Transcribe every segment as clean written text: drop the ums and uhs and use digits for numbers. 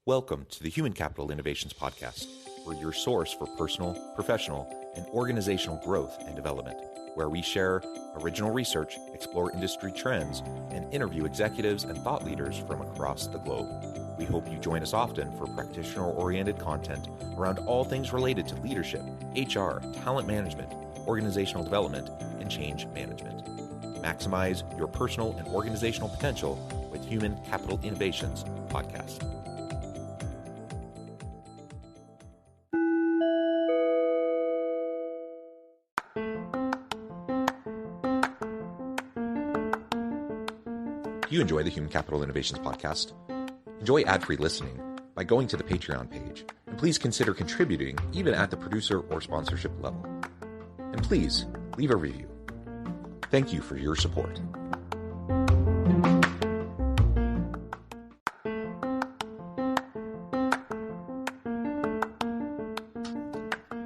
Welcome to the Human Capital Innovations Podcast. We're your source for personal, professional, and organizational growth and development, where we share original research, explore industry trends, and interview executives and thought leaders from across the globe. We hope you join us often for practitioner-oriented content around all things related to leadership, HR, talent management, organizational development, and change management. Maximize your personal and organizational potential with Human Capital Innovations Podcast. If you enjoy the Human Capital Innovations Podcast, enjoy ad-free listening by going to the Patreon page, and please consider contributing even at the producer or sponsorship level. And please leave a review. Thank you for your support.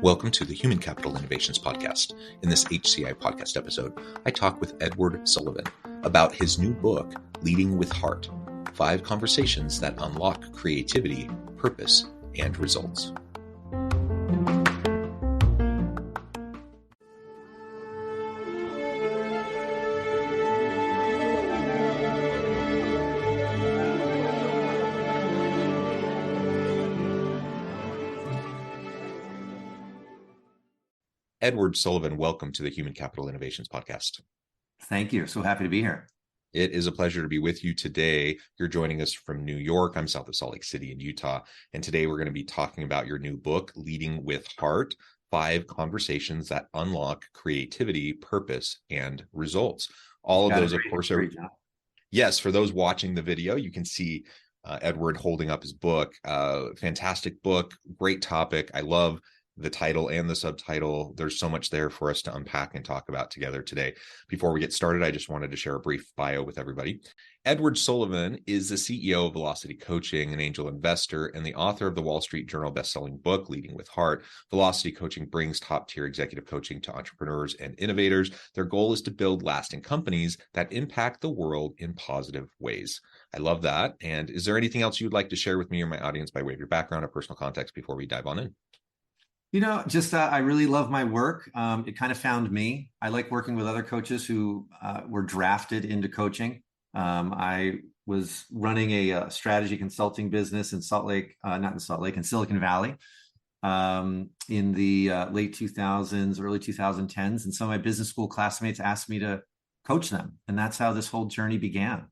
Welcome to the Human Capital Innovations Podcast. In this HCI Podcast episode, I talk with Edward Sullivan about his new book, Leading with Heart: 5 Conversations that Unlock Creativity, Purpose, and Results. Edward Sullivan, welcome to the Human Capital Innovations Podcast. Thank you. So happy to be here. It is a pleasure to be with you today. You're joining us from New York. I'm south of Salt Lake City in Utah. And today we're going to be talking about your new book, Leading with Heart: 5 Conversations that Unlock Creativity, Purpose, and Results. All of those, of course, are... Yes, for those watching the video, you can see Edward holding up his book. Fantastic book, great topic. I love the title and the subtitle. There's so much there for us to unpack and talk about together today. Before we get started, I just wanted to share a brief bio with everybody. Edward Sullivan is the CEO of Velocity Coaching, an angel investor, and the author of the Wall Street Journal bestselling book, Leading with Heart. Velocity Coaching brings top-tier executive coaching to entrepreneurs and innovators. Their goal is to build lasting companies that impact the world in positive ways. I love that. And is there anything else you'd like to share with me or my audience by way of your background or personal context before we dive on in? I really love my work. It kind of found me. I like working with other coaches who were drafted into coaching. I was running a strategy consulting business in in Silicon Valley in the late 2000s, early 2010s. And some of my business school classmates asked me to coach them. And that's how this whole journey began.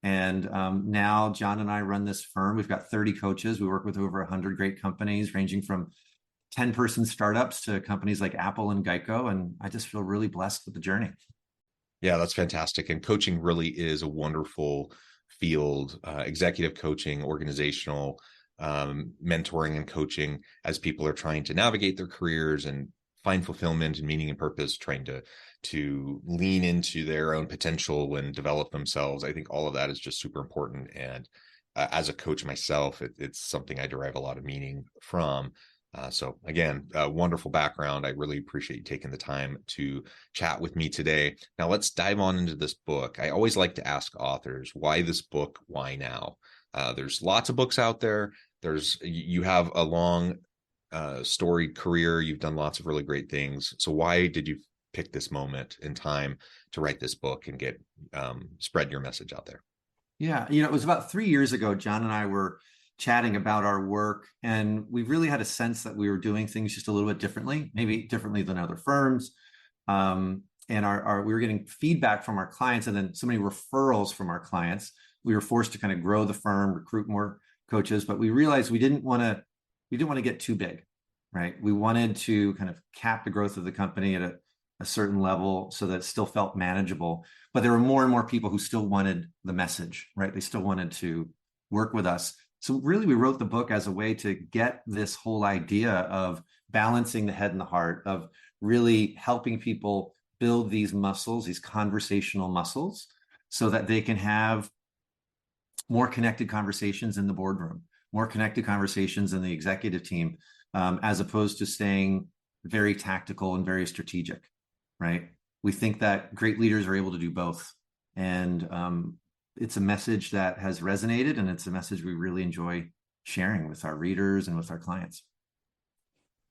And now John and I run this firm. We've got 30 coaches. We work with over 100 great companies, ranging from 10-person startups to companies like Apple and Geico. And I just feel really blessed with the journey. Yeah, that's fantastic. And coaching really is a wonderful field, executive coaching, organizational mentoring and coaching, as people are trying to navigate their careers and find fulfillment and meaning and purpose, trying to lean into their own potential and develop themselves. I think all of that is just super important. And as a coach myself, it's something I derive a lot of meaning from. So again, a wonderful background. I really appreciate you taking the time to chat with me today. Now let's dive on into this book. I always like to ask authors, why this book? Why now? There's lots of books out there. You have a long storied career. You've done lots of really great things. So why did you pick this moment in time to write this book and get spread your message out there? Yeah, it was about 3 years ago, John and I were chatting about our work, and we really had a sense that we were doing things just a little bit differently, maybe differently than other firms. And we were getting feedback from our clients, and then so many referrals from our clients. We were forced to kind of grow the firm, recruit more coaches, but we realized we didn't want to get too big, right? We wanted to kind of cap the growth of the company at a certain level so that it still felt manageable. But there were more and more people who still wanted the message, right? They still wanted to work with us. So really, we wrote the book as a way to get this whole idea of balancing the head and the heart, of really helping people build these muscles, these conversational muscles, so that they can have more connected conversations in the boardroom, more connected conversations in the executive team, as opposed to staying very tactical and very strategic, right? We think that great leaders are able to do both. And it's a message that has resonated, and it's a message we really enjoy sharing with our readers and with our clients.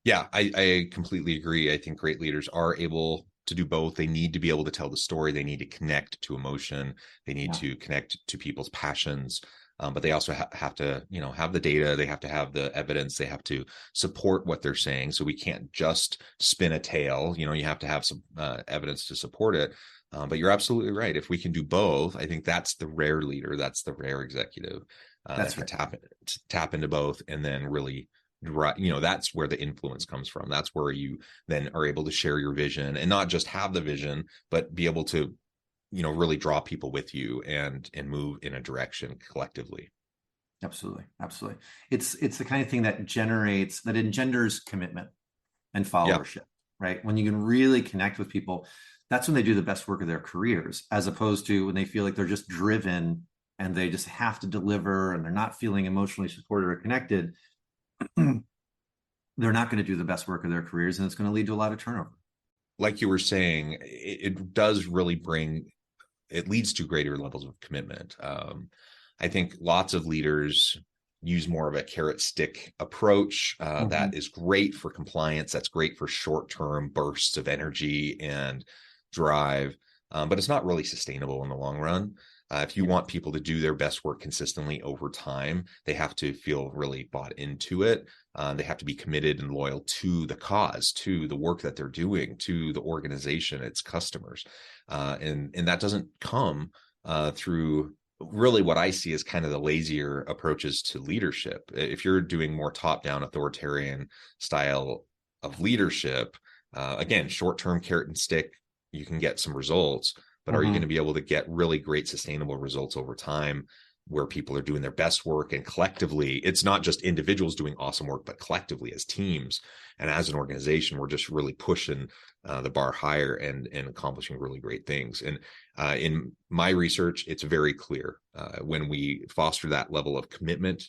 Yeah, I completely agree. I think great leaders are able to do both. They need to be able to tell the story. They need to connect to emotion. They need to connect to people's passions. But they also have to, have the data. They have to have the evidence. They have to support what they're saying. So we can't just spin a tale. You have to have some evidence to support it. But you're absolutely right. If we can do both, I think that's the rare leader. That's the rare executive that can tap into both, and then really, that's where the influence comes from. That's where you then are able to share your vision, and not just have the vision, but be able to, really draw people with you and move in a direction collectively. Absolutely. It's the kind of thing that engenders commitment and followership, right? When you can really connect with people, that's when they do the best work of their careers, as opposed to when they feel like they're just driven and they just have to deliver and they're not feeling emotionally supported or connected. They're not going to do the best work of their careers, and it's going to lead to a lot of turnover. Like you were saying, it does really it leads to greater levels of commitment. I think lots of leaders use more of a carrot stick approach. That is great for compliance. That's great for short-term bursts of energy and drive, but it's not really sustainable in the long run. If you want people to do their best work consistently over time, they have to feel really bought into it. They have to be committed and loyal to the cause, to the work that they're doing, to the organization, its customers. And that doesn't come through really what I see as kind of the lazier approaches to leadership. If you're doing more top-down authoritarian style of leadership, again, short-term carrot and stick, you can get some results. But are you going to be able to get really great sustainable results over time, where people are doing their best work, and collectively, it's not just individuals doing awesome work, but collectively as teams and as an organization, we're just really pushing the bar higher and accomplishing really great things. And in my research, it's very clear when we foster that level of commitment,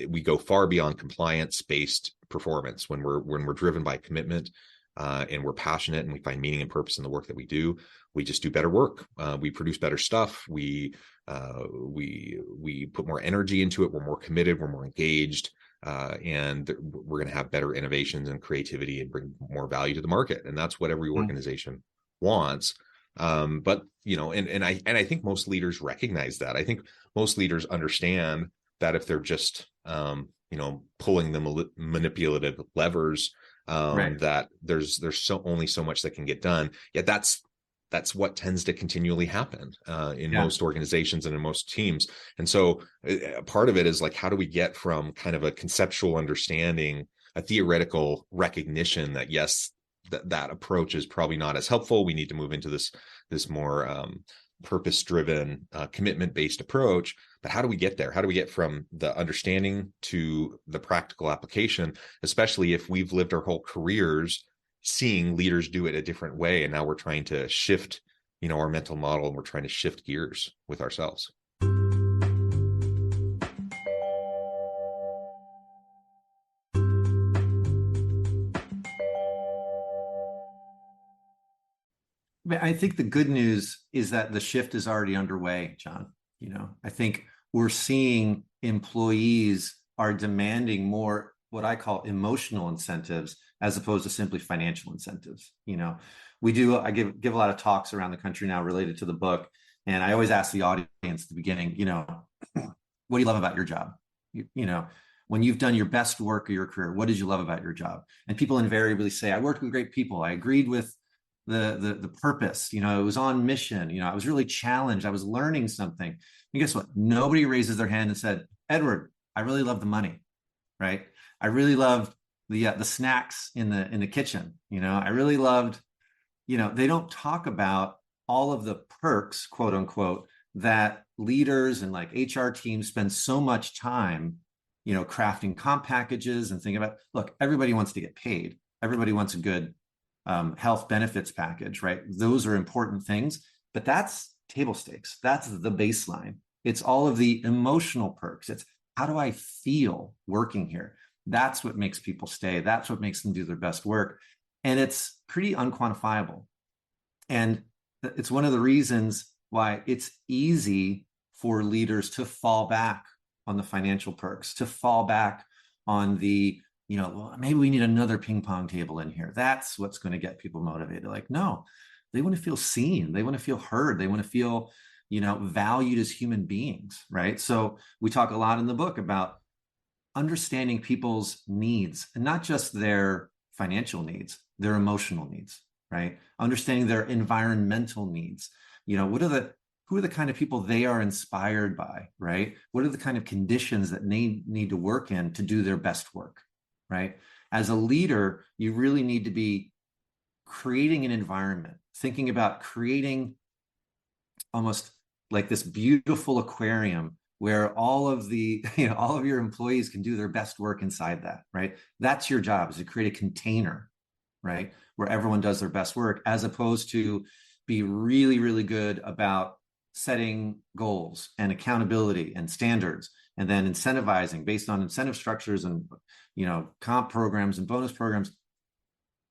we go far beyond compliance-based performance. When we're driven by commitment, and we're passionate and we find meaning and purpose in the work that we do, we just do better work. We produce better stuff. We put more energy into it. We're more committed. We're more engaged, and we're going to have better innovations and creativity and bring more value to the market. And that's what every organization wants. But I think most leaders recognize that. I think most leaders understand that if they're just pulling the manipulative levers, that there's only so much that can get done. Yet that's what tends to continually happen in most organizations and in most teams. And so part of it is like, how do we get from kind of a conceptual understanding, a theoretical recognition that yes, that approach is probably not as helpful. We need to move into this more purpose-driven, commitment-based approach. But how do we get there? How do we get from the understanding to the practical application, especially if we've lived our whole careers seeing leaders do it a different way, and now we're trying to shift, our mental model, and we're trying to shift gears with ourselves. I think the good news is that the shift is already underway, John. I think we're seeing employees are demanding more what I call emotional incentives as opposed to simply financial incentives. I give a lot of talks around the country now related to the book. And I always ask the audience at the beginning, what do you love about your job? When you've done your best work of your career, what did you love about your job? And people invariably say, I worked with great people. I agreed with the purpose, it was on mission, I was really challenged, I was learning something. And guess what? Nobody raises their hand and said, Edward, I really love the money, right? I really loved the snacks in the kitchen. I really loved, they don't talk about all of the perks, quote unquote, that leaders and like HR teams spend so much time, crafting comp packages and thinking about. Look, everybody wants to get paid. Everybody wants a good health benefits package, right? Those are important things, but that's table stakes. That's the baseline. It's all of the emotional perks. It's how do I feel working here? That's what makes people stay. That's what makes them do their best work. And it's pretty unquantifiable. And it's one of the reasons why it's easy for leaders to fall back on the financial perks, to fall back on the, well, maybe we need another ping pong table in here. That's what's going to get people motivated. Like, no, they want to feel seen. They want to feel heard. They want to feel, valued as human beings, right? So we talk a lot in the book about understanding people's needs, and not just their financial needs, their emotional needs, right? Understanding their environmental needs. Who are the kind of people they are inspired by, right? What are the kind of conditions that they need to work in to do their best work, right? As a leader, you really need to be creating an environment, thinking about creating almost like this beautiful aquarium where all of your employees can do their best work inside that, right? That's your job, is to create a container, right? Where everyone does their best work, as opposed to be really, really good about setting goals and accountability and standards, and then incentivizing based on incentive structures and, comp programs and bonus programs.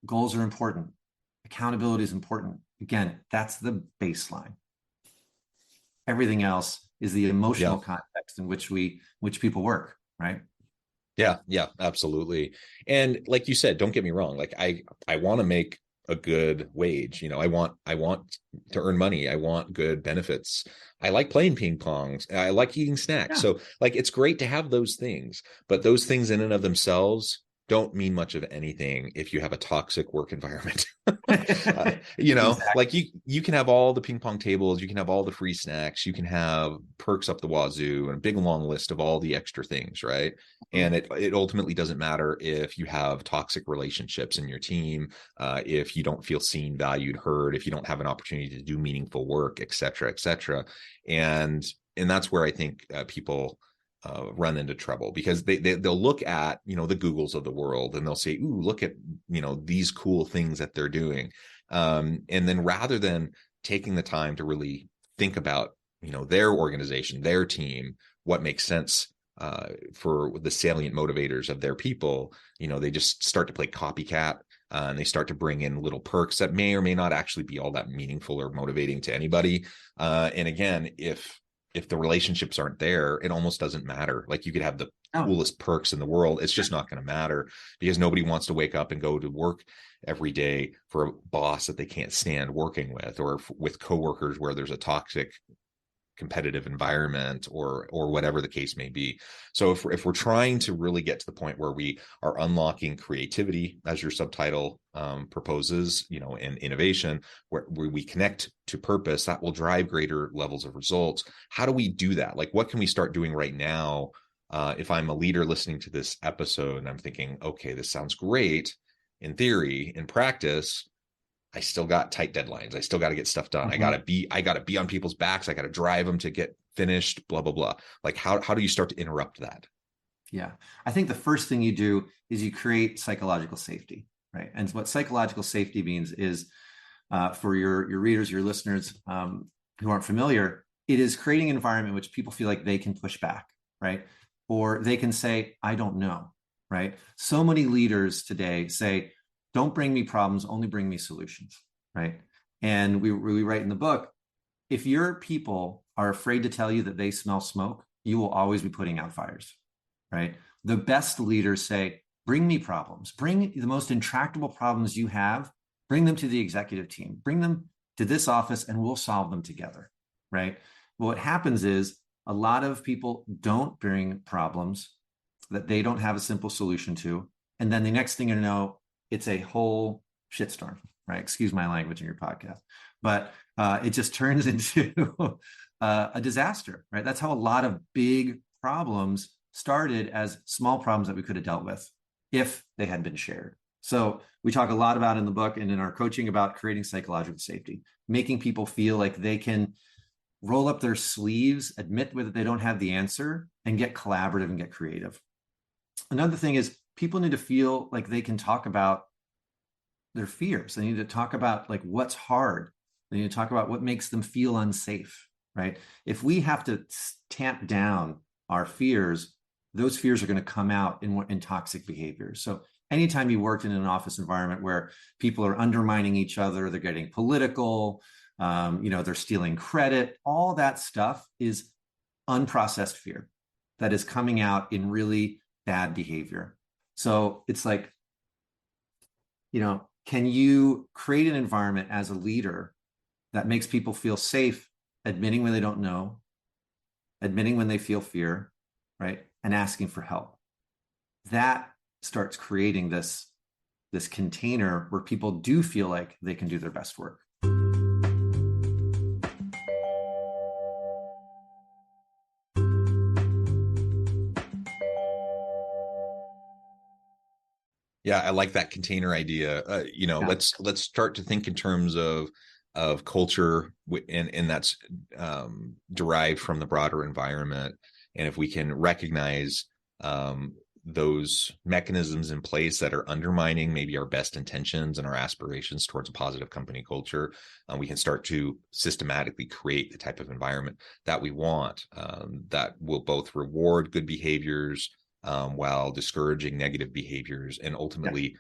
Goals are important. Accountability is important. Again, that's the baseline. Everything else is the emotional context in which people work, right? Yeah, absolutely. And like you said, don't get me wrong. Like I want to make a good wage. I want to earn money. I want good benefits. I like playing ping pongs. I like eating snacks. So like, it's great to have those things, but those things in and of themselves don't mean much of anything if you have a toxic work environment. Exactly. Like you can have all the ping pong tables, you can have all the free snacks, you can have perks up the wazoo, and a big long list of all the extra things, right? And it ultimately doesn't matter if you have toxic relationships in your team, if you don't feel seen, valued, heard, if you don't have an opportunity to do meaningful work, et cetera, et cetera. And that's where I think people run into trouble, because they'll look at, the Googles of the world, and they'll say, ooh, look at, these cool things that they're doing. And then rather than taking the time to really think about, their organization, their team, what makes sense for the salient motivators of their people, they just start to play copycat. And they start to bring in little perks that may or may not actually be all that meaningful or motivating to anybody. And again, if the relationships aren't there, it almost doesn't matter. Like, you could have the coolest perks in the world. It's just not going to matter, because nobody wants to wake up and go to work every day for a boss that they can't stand working with, or with coworkers where there's a toxic competitive environment, or whatever the case may be. So if we're trying to really get to the point where we are unlocking creativity, as your subtitle proposes, and innovation, where we connect to purpose, that will drive greater levels of results. How do we do that? Like, what can we start doing right now? If I'm a leader listening to this episode and I'm thinking, okay, this sounds great in theory, in practice, I still got tight deadlines. I still got to get stuff done. I got to be on people's backs. I got to drive them to get finished, blah, blah, blah. Like, how do you start to interrupt that? Yeah. I think the first thing you do is you create psychological safety, right? And what psychological safety means is, for your readers, your listeners who aren't familiar, it is creating an environment in which people feel like they can push back, right? Or they can say, I don't know, right? So many leaders today say, don't bring me problems, only bring me solutions, right? And we write in the book, if your people are afraid to tell you that they smell smoke, you will always be putting out fires, right? The best leaders say, bring me problems, bring the most intractable problems you have, bring them to the executive team, bring them to this office, and we'll solve them together, right? What happens is, a lot of people don't bring problems that they don't have a simple solution to. And then the next thing you know, it's a whole shitstorm, right? Excuse my language in your podcast, but it just turns into a disaster, right? That's how a lot of big problems started, as small problems that we could have dealt with if they had been shared. So we talk a lot about in the book and in our coaching about creating psychological safety, making people feel like they can roll up their sleeves, admit whether they don't have the answer, and get collaborative and get creative. Another thing is, people need to feel like they can talk about their fears. They need to talk about like what's hard. They need to talk about what makes them feel unsafe, right? If we have to tamp down our fears, those fears are going to come out in toxic behaviors. So anytime you worked in an office environment where people are undermining each other, they're getting political, they're stealing credit, all that stuff is unprocessed fear. that is coming out in really bad behavior. So it's like, can you create an environment as a leader that makes people feel safe, admitting when they don't know, admitting when they feel fear, right? And asking for help. That starts creating this container where people do feel like they can do their best work. Yeah, I like that container idea. Yeah. Let's start to think in terms of culture, and that's derived from the broader environment. And if we can recognize those mechanisms in place that are undermining maybe our best intentions and our aspirations towards a positive company culture, we can start to systematically create the type of environment that we want, that will both reward good behaviors while discouraging negative behaviors, and ultimately,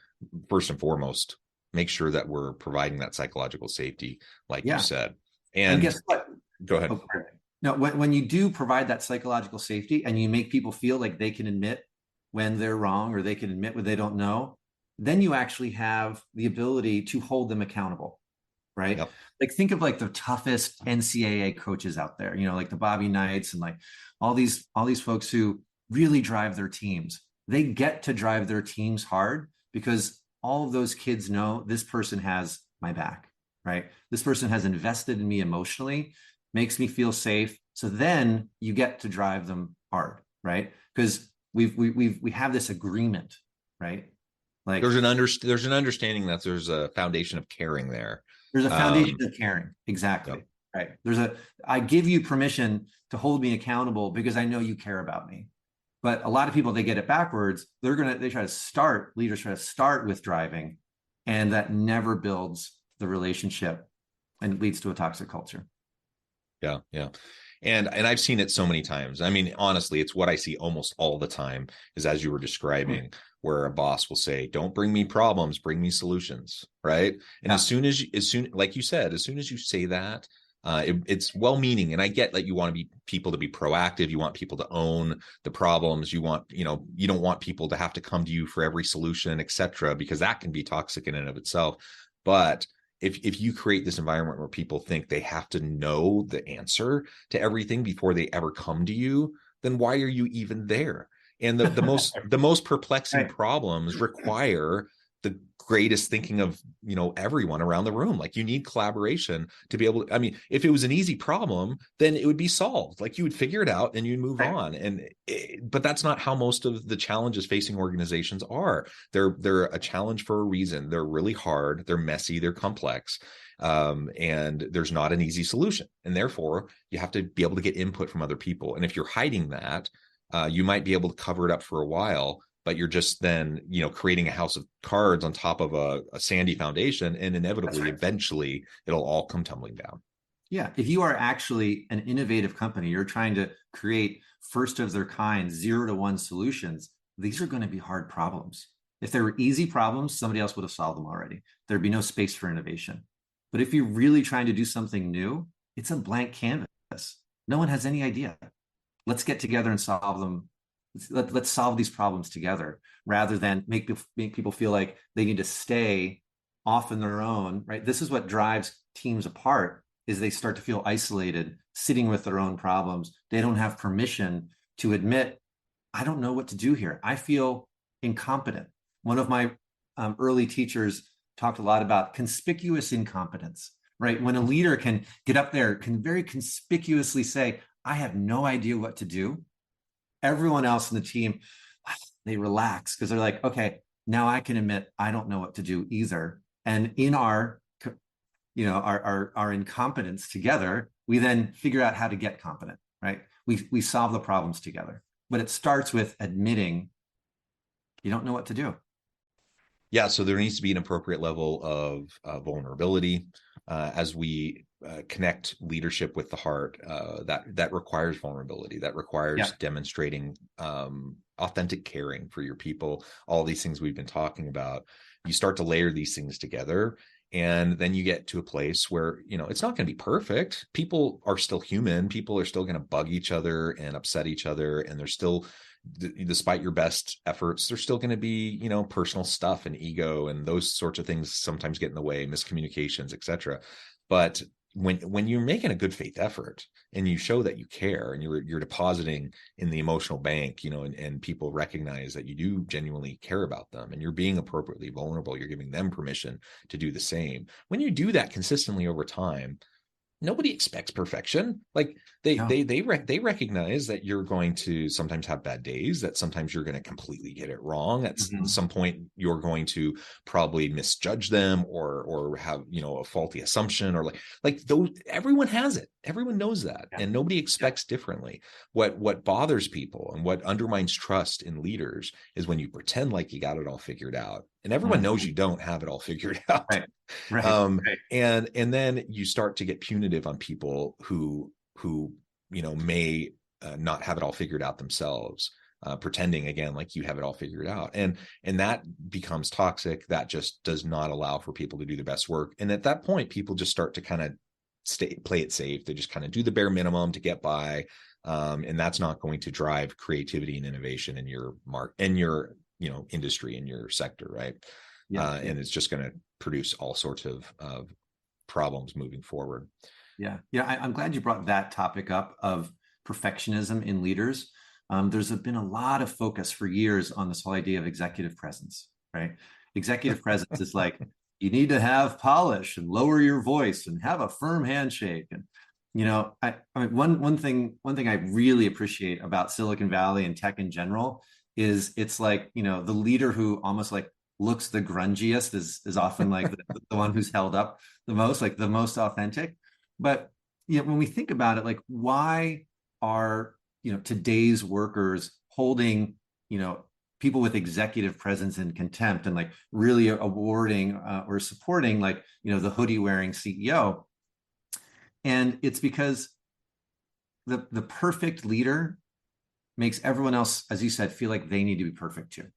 first and foremost, make sure that we're providing that psychological safety, like you said. And guess what? Go ahead. Okay. No, when you do provide that psychological safety and you make people feel like they can admit when they're wrong or they can admit when they don't know, then you actually have the ability to hold them accountable, right? Yep. Like think of like the toughest NCAA coaches out there, like the Bobby Knights and like all these folks who really drive their teams. They get to drive their teams hard because all of those kids know this person has my back, right? This person has invested in me emotionally, makes me feel safe. So then you get to drive them hard, right? Because we have this agreement, right? Like there's an understanding that there's a foundation of caring there. There's a foundation of caring, exactly. Yep. Right. I give you permission to hold me accountable because I know you care about me. But a lot of people, they get it backwards. Leaders try to start with driving, and that never builds the relationship and leads to a toxic culture. Yeah. And I've seen it so many times. I mean, honestly, it's what I see almost all the time, is as you were describing, where a boss will say, don't bring me problems, bring me solutions. Right. And as soon, like you said, as soon as you say that, it's well-meaning, and I get that you want people to be proactive. You want people to own the problems. You want, you don't want people to have to come to you for every solution, etc., because that can be toxic in and of itself. But if you create this environment where people think they have to know the answer to everything before they ever come to you, then why are you even there? And the most perplexing problems require the greatest thinking of everyone around the room. Like, you need collaboration to be able to, I mean, if it was an easy problem, then it would be solved. Like, you would figure it out and you'd move on. But that's not how most of the challenges facing organizations are. They're a challenge for a reason. They're really hard, they're messy, they're complex, and there's not an easy solution. And therefore you have to be able to get input from other people. And if you're hiding that, you might be able to cover it up for a while, but you're just then, creating a house of cards on top of a sandy foundation, and inevitably, eventually, it'll all come tumbling down. Yeah. If you are actually an innovative company, you're trying to create first of their kind 0-to-1 solutions, these are going to be hard problems. If they were easy problems, somebody else would have solved them already. There'd be no space for innovation. But if you're really trying to do something new, it's a blank canvas. No one has any idea. Let's get together and solve them. Let's solve these problems together, rather than make people feel like they need to stay off on their own, right? This is what drives teams apart, is they start to feel isolated, sitting with their own problems. They don't have permission to admit, I don't know what to do here. I feel incompetent. One of my early teachers talked a lot about conspicuous incompetence, right? When a leader can get up there, can very conspicuously say, I have no idea what to do. Everyone else in the team, they relax because they're like, okay, now I can admit I don't know what to do either. And in our incompetence together, we then figure out how to get competent, right? We solve the problems together. But it starts with admitting you don't know what to do. Yeah, so there needs to be an appropriate level of vulnerability as we connect leadership with the heart. That requires vulnerability. That requires demonstrating authentic caring for your people. All these things we've been talking about. You start to layer these things together, And then you get to a place where, it's not going to be perfect. People are still human. People are still going to bug each other and upset each other. And there's still, despite your best efforts, there's still going to be, personal stuff and ego and those sorts of things sometimes get in the way, miscommunications, etc. But when you're making a good faith effort and you show that you care and you're depositing in the emotional bank, and people recognize that you do genuinely care about them and you're being appropriately vulnerable, you're giving them permission to do the same. When you do that consistently over time, nobody expects perfection. Like they recognize that you're going to sometimes have bad days, that sometimes you're going to completely get it wrong. At some point, you're going to probably misjudge them or have, a faulty assumption or like those, everyone has it. Everyone knows that. And nobody expects differently. What bothers people and what undermines trust in leaders is when you pretend like you got it all figured out. And everyone knows you don't have it all figured out. Right. And then you start to get punitive on people who may not have it all figured out themselves, pretending again like you have it all figured out, and that becomes toxic. That just does not allow for people to do their best work. And at that point, people just start to kind of play it safe. They just kind of do the bare minimum to get by, and that's not going to drive creativity and innovation in your industry, in your sector, right? And it's just going to produce all sorts of problems moving forward. I'm glad you brought that topic up of perfectionism in leaders. There's been a lot of focus for years on this whole idea of executive presence, right? Executive presence is like, you need to have polish and lower your voice and have a firm handshake. And, one thing I really appreciate about Silicon Valley and tech in general is it's like, the leader who almost like looks the grungiest is often like the one who's held up the most, like the most authentic. But when we think about it, like, why are today's workers holding people with executive presence in contempt and like really awarding or supporting like the hoodie wearing CEO? And it's because the perfect leader makes everyone else, as you said, feel like they need to be perfect too,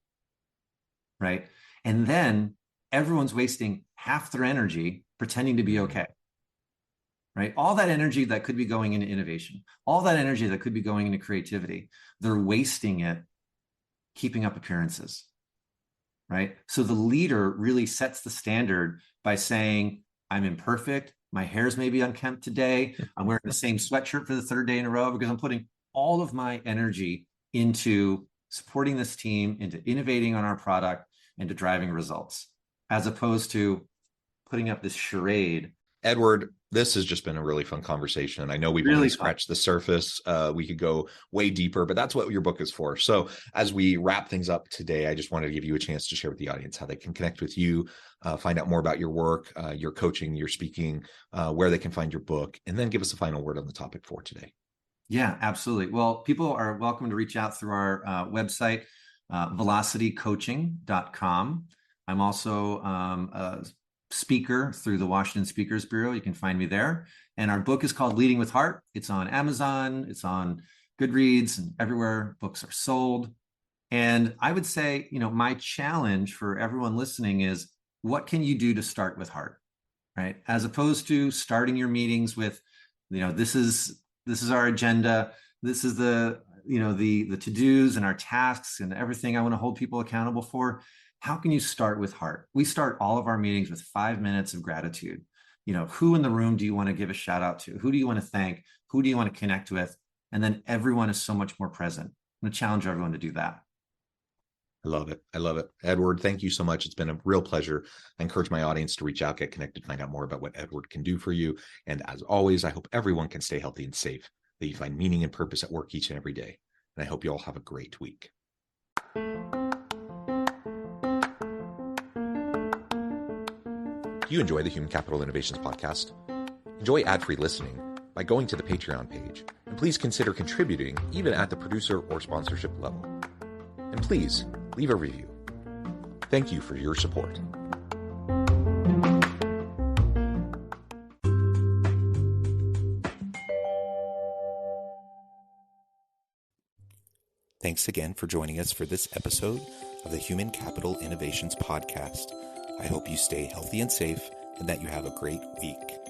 right? And then everyone's wasting half their energy pretending to be okay, right? All that energy that could be going into innovation, all that energy that could be going into creativity, they're wasting it keeping up appearances, right? So the leader really sets the standard by saying, I'm imperfect, my hair's maybe unkempt today, I'm wearing the same sweatshirt for the third day in a row because I'm putting all of my energy into supporting this team, into innovating on our product, and to driving results, as opposed to putting up this charade. Edward, this has just been a really fun conversation. And I know we've only scratched the surface. We could go way deeper, but that's what your book is for. So as we wrap things up today, I just wanted to give you a chance to share with the audience how they can connect with you, find out more about your work, your coaching, your speaking, where they can find your book, and then give us a final word on the topic for today. Yeah, absolutely. Well, people are welcome to reach out through our website, velocitycoaching.com. I'm also a speaker through the Washington Speakers Bureau. You can find me there. And our book is called Leading with Heart. It's on Amazon. It's on Goodreads and everywhere books are sold. And I would say, my challenge for everyone listening is, what can you do to start with heart, right? As opposed to starting your meetings with, this is our agenda. This is the to-dos and our tasks and everything I want to hold people accountable for. How can you start with heart? We start all of our meetings with 5 minutes of gratitude. Who in the room do you want to give a shout out to? Who do you want to thank? Who do you want to connect with? And then everyone is so much more present. I'm going to challenge everyone to do that. I love it. Edward, thank you so much. It's been a real pleasure. I encourage my audience to reach out, get connected, find out more about what Edward can do for you. And as always, I hope everyone can stay healthy and safe, that you find meaning and purpose at work each and every day. And I hope you all have a great week. Do you enjoy the Human Capital Innovations podcast? Enjoy ad-free listening by going to the Patreon page. And please consider contributing even at the producer or sponsorship level. And please leave a review. Thank you for your support. Thanks again for joining us for this episode of the Human Capital Innovations Podcast. I hope you stay healthy and safe and that you have a great week.